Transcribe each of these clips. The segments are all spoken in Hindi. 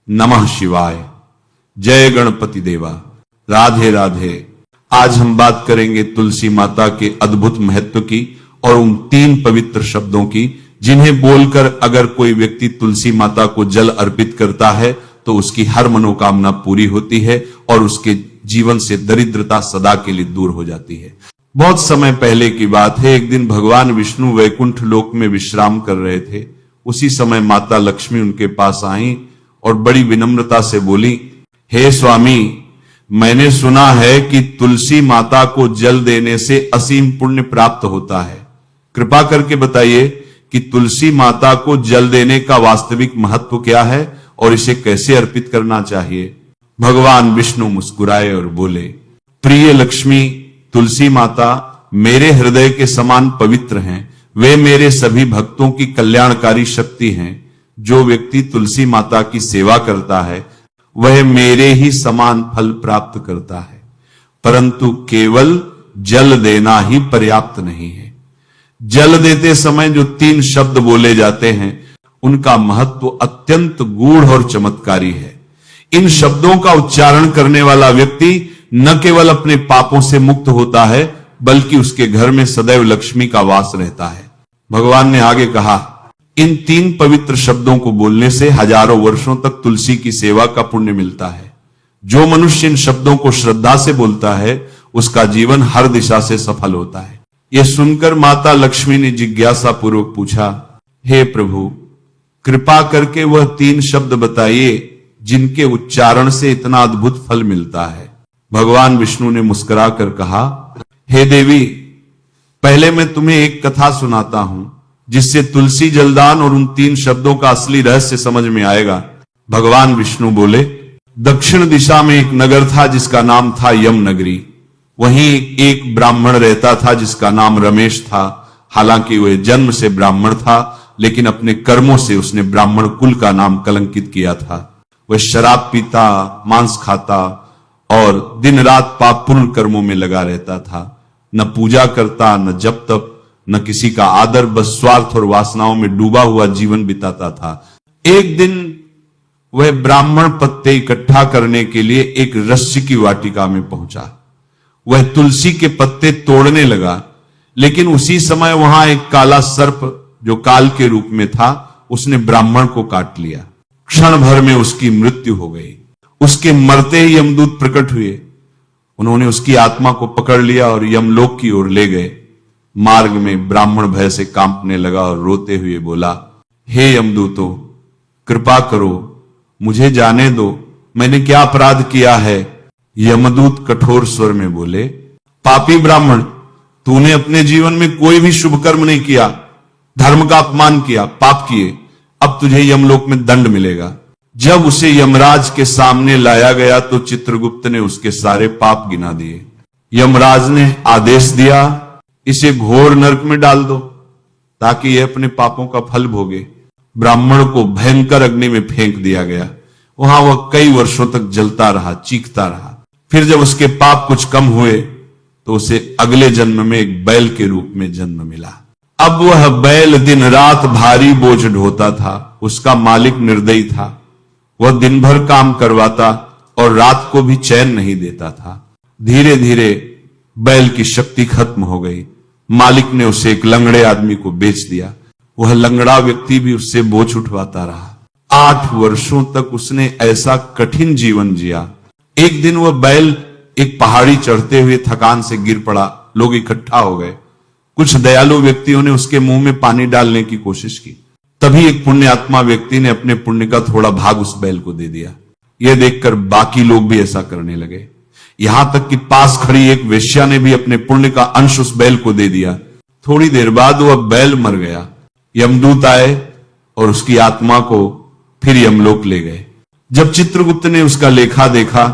नमः शिवाय। जय गणपति देवा। राधे राधे। आज हम बात करेंगे तुलसी माता के अद्भुत महत्व की और उन 3 पवित्र शब्दों की जिन्हें बोलकर अगर कोई व्यक्ति तुलसी माता को जल अर्पित करता है तो उसकी हर मनोकामना पूरी होती है और उसके जीवन से दरिद्रता सदा के लिए दूर हो जाती है। बहुत समय पहले की बात है, एक दिन भगवान विष्णु वैकुंठ लोक में विश्राम कर रहे थे। उसी समय माता लक्ष्मी उनके पास आई और बड़ी विनम्रता से बोली, हे स्वामी, मैंने सुना है कि तुलसी माता को जल देने से असीम पुण्य प्राप्त होता है। कृपा करके बताइए कि तुलसी माता को जल देने का वास्तविक महत्व क्या है और इसे कैसे अर्पित करना चाहिए। भगवान विष्णु मुस्कुराए और बोले, प्रिय लक्ष्मी, तुलसी माता मेरे हृदय के समान पवित्र हैं। वे मेरे सभी भक्तों की कल्याणकारी शक्ति हैं। जो व्यक्ति तुलसी माता की सेवा करता है वह मेरे ही समान फल प्राप्त करता है, परंतु केवल जल देना ही पर्याप्त नहीं है। जल देते समय जो 3 शब्द बोले जाते हैं उनका महत्व अत्यंत गूढ़ और चमत्कारी है। इन शब्दों का उच्चारण करने वाला व्यक्ति न केवल अपने पापों से मुक्त होता है बल्कि उसके घर में सदैव लक्ष्मी का वास रहता है। भगवान ने आगे कहा, इन 3 पवित्र शब्दों को बोलने से हजारों वर्षों तक तुलसी की सेवा का पुण्य मिलता है। जो मनुष्य इन शब्दों को श्रद्धा से बोलता है उसका जीवन हर दिशा से सफल होता है। यह सुनकर माता लक्ष्मी ने जिज्ञासा पूर्वक पूछा, हे प्रभु, कृपा करके वह 3 शब्द बताइए जिनके उच्चारण से इतना अद्भुत फल मिलता है। भगवान विष्णु ने मुस्कुराकर कहा, हे देवी, पहले मैं तुम्हें एक कथा सुनाता हूं जिससे तुलसी जलदान और उन 3 शब्दों का असली रहस्य समझ में आएगा। भगवान विष्णु बोले, दक्षिण दिशा में एक नगर था जिसका नाम था यम नगरी। वहीं एक ब्राह्मण रहता था जिसका नाम रमेश था। हालांकि वह जन्म से ब्राह्मण था लेकिन अपने कर्मों से उसने ब्राह्मण कुल का नाम कलंकित किया था। वह शराब पीता, मांस खाता और दिन रात पापपूर्ण कर्मों में लगा रहता था। न पूजा करता, न जप तप, न किसी का आदर, बस स्वार्थ और वासनाओं में डूबा हुआ जीवन बिताता था। एक दिन वह ब्राह्मण पत्ते इकट्ठा करने के लिए एक रस्य की वाटिका में पहुंचा। वह तुलसी के पत्ते तोड़ने लगा, लेकिन उसी समय वहां एक काला सर्प जो काल के रूप में था उसने ब्राह्मण को काट लिया। क्षण भर में उसकी मृत्यु हो गई। उसके मरते ही यमदूत प्रकट हुए। उन्होंने उसकी आत्मा को पकड़ लिया और यमलोक की ओर ले गए। मार्ग में ब्राह्मण भय से कांपने लगा और रोते हुए बोला, हे यमदूतों, कृपा करो, मुझे जाने दो, मैंने क्या अपराध किया है। यमदूत कठोर स्वर में बोले, पापी ब्राह्मण, तूने अपने जीवन में कोई भी शुभ कर्म नहीं किया, धर्म का अपमान किया, पाप किए। अब तुझे यमलोक में दंड मिलेगा। जब उसे यमराज के सामने लाया गया तो चित्रगुप्त ने उसके सारे पाप गिना दिए। यमराज ने आदेश दिया, इसे घोर नरक में डाल दो ताकि यह अपने पापों का फल भोगे। ब्राह्मण को भयंकर अग्नि में फेंक दिया गया। वहां वह कई वर्षों तक जलता रहा, चीखता रहा। फिर जब उसके पाप कुछ कम हुए तो उसे अगले जन्म में एक बैल के रूप में जन्म मिला। अब वह बैल दिन रात भारी बोझ ढोता था। उसका मालिक निर्दयी था। वह दिन भर काम करवाता और रात को भी चैन नहीं देता था। धीरे धीरे बैल की शक्ति खत्म हो गई। मालिक ने उसे एक लंगड़े आदमी को बेच दिया। वह लंगड़ा व्यक्ति भी उससे बोझ उठवाता रहा। 8 वर्षों तक उसने ऐसा कठिन जीवन जिया। एक दिन वह बैल एक पहाड़ी चढ़ते हुए थकान से गिर पड़ा। लोग इकट्ठा हो गए। कुछ दयालु व्यक्तियों ने उसके मुंह में पानी डालने की कोशिश की। तभी एक पुण्यात्मा व्यक्ति ने अपने पुण्य का थोड़ा भाग उस बैल को दे दिया। यह देखकर बाकी लोग भी ऐसा करने लगे। यहां तक कि पास खड़ी एक वेश्या ने भी अपने पुण्य का अंश उस बैल को दे दिया। थोड़ी देर बाद वह बैल मर गया। यमदूत आए और उसकी आत्मा को फिर यमलोक ले गए। जब चित्रगुप्त ने उसका लेखा देखा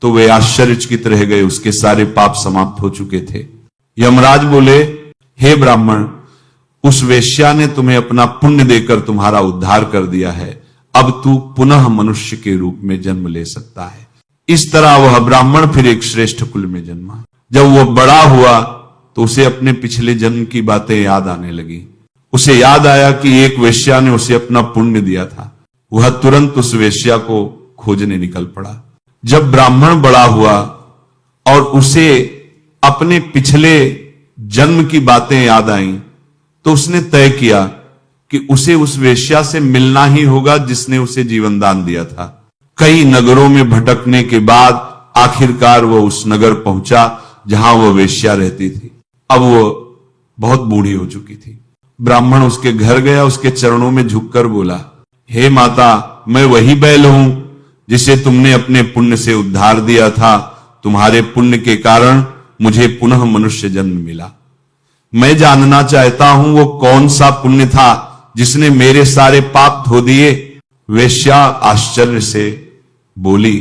तो वे आश्चर्यचकित रह गए। उसके सारे पाप समाप्त हो चुके थे। यमराज बोले, हे ब्राह्मण, उस वेश्या ने तुम्हें अपना पुण्य देकर तुम्हारा उद्धार कर दिया है। अब तू पुनः मनुष्य के रूप में जन्म ले सकता है। इस तरह वह ब्राह्मण फिर एक श्रेष्ठ कुल में जन्मा। जब वह बड़ा हुआ तो उसे अपने पिछले जन्म की बातें याद आने लगी। उसे याद आया कि एक वेश्या ने उसे अपना पुण्य दिया था। वह तुरंत उस वेश्या को खोजने निकल पड़ा। जब ब्राह्मण बड़ा हुआ और उसे अपने पिछले जन्म की बातें याद आईं, तो उसने तय किया कि उसे उस वेश्या से मिलना ही होगा जिसने उसे जीवन दान दिया था। कई नगरों में भटकने के बाद आखिरकार वह उस नगर पहुंचा जहां वह वेश्या रहती थी। अब वो बहुत बूढ़ी हो चुकी थी। ब्राह्मण उसके घर गया, उसके चरणों में झुककर बोला, हे माता, मैं वही बैल हूं जिसे तुमने अपने पुण्य से उद्धार दिया था। तुम्हारे पुण्य के कारण मुझे पुनः मनुष्य जन्म मिला। मैं जानना चाहता हूं वो कौन सा पुण्य था जिसने मेरे सारे पाप धो दिए। वेश्या आश्चर्य से बोली,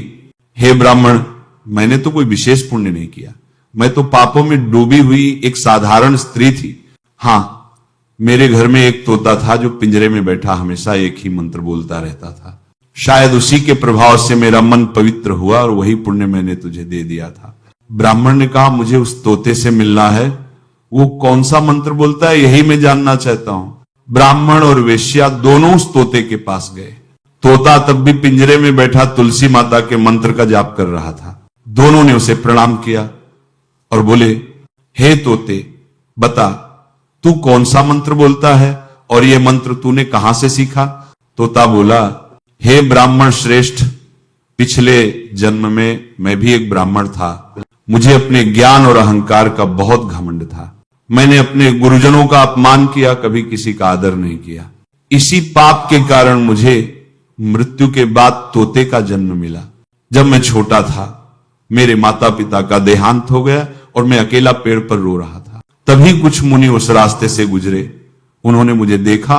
हे ब्राह्मण, मैंने तो कोई विशेष पुण्य नहीं किया। मैं तो पापों में डूबी हुई एक साधारण स्त्री थी। हां, मेरे घर में एक तोता था जो पिंजरे में बैठा हमेशा एक ही मंत्र बोलता रहता था। शायद उसी के प्रभाव से मेरा मन पवित्र हुआ और वही पुण्य मैंने तुझे दे दिया था। ब्राह्मण ने कहा, मुझे उस तोते से मिलना है। वो कौन सा मंत्र बोलता है, यही मैं जानना चाहता हूं। ब्राह्मण और वेश्या दोनों उस तोते के पास गए। तोता तब भी पिंजरे में बैठा तुलसी माता के मंत्र का जाप कर रहा था। दोनों ने उसे प्रणाम किया और बोले, हे तोते, बता तू कौन सा मंत्र बोलता है और यह मंत्र तूने कहां से सीखा? तोता बोला, हे ब्राह्मण श्रेष्ठ, पिछले जन्म में मैं भी एक ब्राह्मण था। मुझे अपने ज्ञान और अहंकार का बहुत घमंड था। मैंने अपने गुरुजनों का अपमान किया, कभी किसी का आदर नहीं किया। इसी पाप के कारण मुझे मृत्यु के बाद तोते का जन्म मिला। जब मैं छोटा था, मेरे माता पिता का देहांत हो गया और मैं अकेला पेड़ पर रो रहा था। तभी कुछ मुनि उस रास्ते से गुजरे। उन्होंने मुझे देखा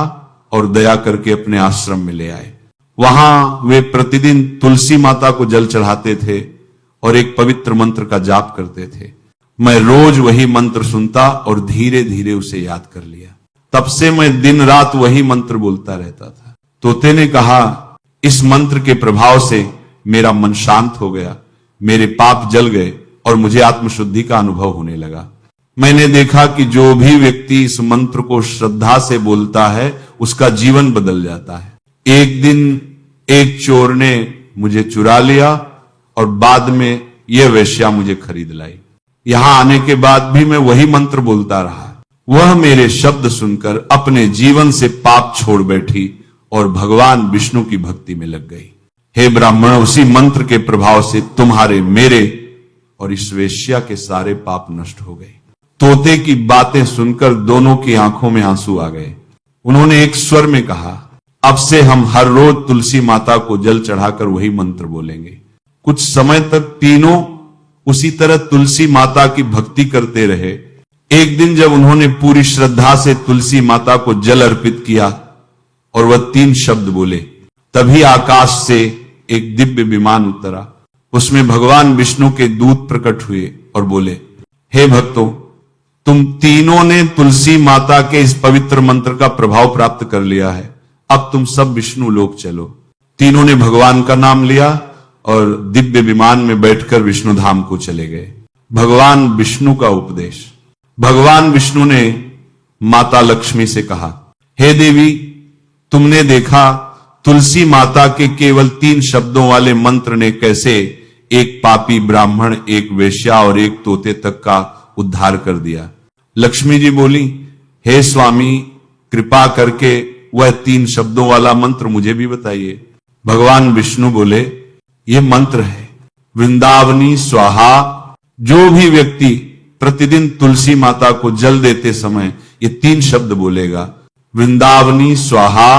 और दया करके अपने आश्रम में ले आए। वहां वे प्रतिदिन तुलसी माता को जल चढ़ाते थे और एक पवित्र मंत्र का जाप करते थे। मैं रोज वही मंत्र सुनता और धीरे धीरे उसे याद कर लिया। तब से मैं दिन रात वही मंत्र बोलता रहता था। तोते ने कहा, इस मंत्र के प्रभाव से मेरा मन शांत हो गया, मेरे पाप जल गए और मुझे आत्मशुद्धि का अनुभव होने लगा। मैंने देखा कि जो भी व्यक्ति इस मंत्र को श्रद्धा से बोलता है उसका जीवन बदल जाता है। एक दिन एक चोर ने मुझे चुरा लिया और बाद में यह वेश्या मुझे खरीद लाई। यहां आने के बाद भी मैं वही मंत्र बोलता रहा। वह मेरे शब्द सुनकर अपने जीवन से पाप छोड़ बैठी और भगवान विष्णु की भक्ति में लग गई। हे ब्राह्मण, उसी मंत्र के प्रभाव से तुम्हारे, मेरे और इस वेश्या के सारे पाप नष्ट हो गए। तोते की बातें सुनकर दोनों की आंखों में आंसू आ गए। उन्होंने एक स्वर में कहा, अब से हम हर रोज तुलसी माता को जल चढ़ाकर वही मंत्र बोलेंगे। कुछ समय तक तीनों उसी तरह तुलसी माता की भक्ति करते रहे। एक दिन जब उन्होंने पूरी श्रद्धा से तुलसी माता को जल अर्पित किया और वह 3 शब्द बोले, तभी आकाश से एक दिव्य विमान उतरा। उसमें भगवान विष्णु के दूत प्रकट हुए और बोले, हे भक्तों, तुम तीनों ने तुलसी माता के इस पवित्र मंत्र का प्रभाव प्राप्त कर लिया है। अब तुम सब विष्णु लोक चलो। तीनों ने भगवान का नाम लिया और दिव्य विमान में बैठकर विष्णु धाम को चले गए। भगवान विष्णु का उपदेश। भगवान विष्णु ने माता लक्ष्मी से कहा, हे देवी, तुमने देखा तुलसी माता के केवल 3 शब्दों वाले मंत्र ने कैसे एक पापी ब्राह्मण, एक वेश्या और एक तोते तक का उद्धार कर दिया। लक्ष्मी जी बोली, हे स्वामी, कृपा करके वह 3 शब्दों वाला मंत्र मुझे भी बताइए। भगवान विष्णु बोले, यह मंत्र है, वृंदावनी स्वाहा। जो भी व्यक्ति प्रतिदिन तुलसी माता को जल देते समय ये 3 शब्द बोलेगा, वृंदावनी स्वाहा,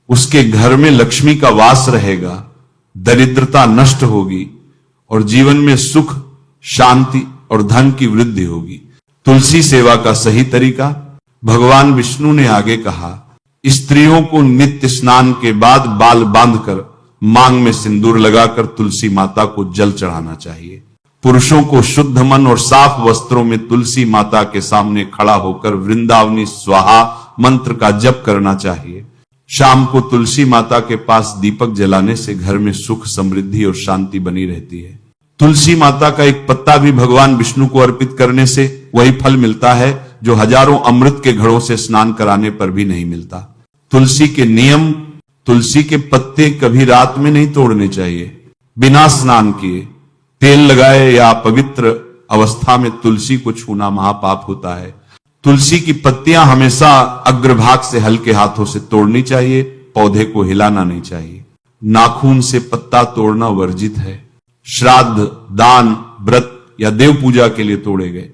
उसके घर में लक्ष्मी का वास रहेगा, दरिद्रता नष्ट होगी और जीवन में सुख, शांति और धन की वृद्धि होगी। तुलसी सेवा का सही तरीका। भगवान विष्णु ने आगे कहा, स्त्रियों को नित्य स्नान के बाद बाल बांधकर मांग में सिंदूर लगाकर तुलसी माता को जल चढ़ाना चाहिए। पुरुषों को शुद्ध मन और साफ वस्त्रों में तुलसी माता के सामने खड़ा होकर वृंदावनी स्वाहा मंत्र का जप करना चाहिए। शाम को तुलसी माता के पास दीपक जलाने से घर में सुख, समृद्धि और शांति बनी रहती है। तुलसी माता का एक पत्ता भी भगवान विष्णु को अर्पित करने से वही फल मिलता है जो हजारों अमृत के घड़ों से स्नान कराने पर भी नहीं मिलता। तुलसी के नियम तुलसी के पत्ते कभी रात में नहीं तोड़ने चाहिए। बिना स्नान किए, तेल लगाए या पवित्र अवस्था में तुलसी को छूना महापाप होता है। तुलसी की पत्तियां हमेशा अग्रभाग से हल्के हाथों से तोड़नी चाहिए, पौधे को हिलाना नहीं चाहिए। नाखून से पत्ता तोड़ना वर्जित है। श्राद्ध, दान, व्रत या देव पूजा के लिए तोड़े गए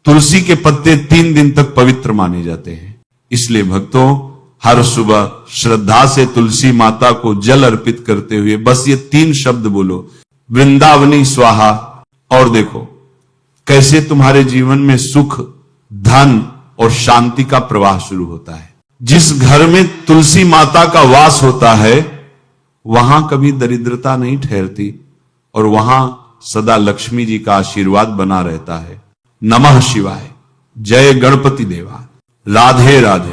तुलसी के पत्ते 3 दिन तक पवित्र माने जाते हैं। इसलिए भक्तों, हर सुबह श्रद्धा से तुलसी माता को जल अर्पित करते हुए बस ये 3 शब्द बोलो, वृंदावनी स्वाहा, और देखो कैसे तुम्हारे जीवन में सुख, धन और शांति का प्रवाह शुरू होता है। जिस घर में तुलसी माता का वास होता है वहां कभी दरिद्रता नहीं ठहरती और वहां सदा लक्ष्मी जी का आशीर्वाद बना रहता है। नमः शिवाय। जय गणपति देवा। राधे राधे।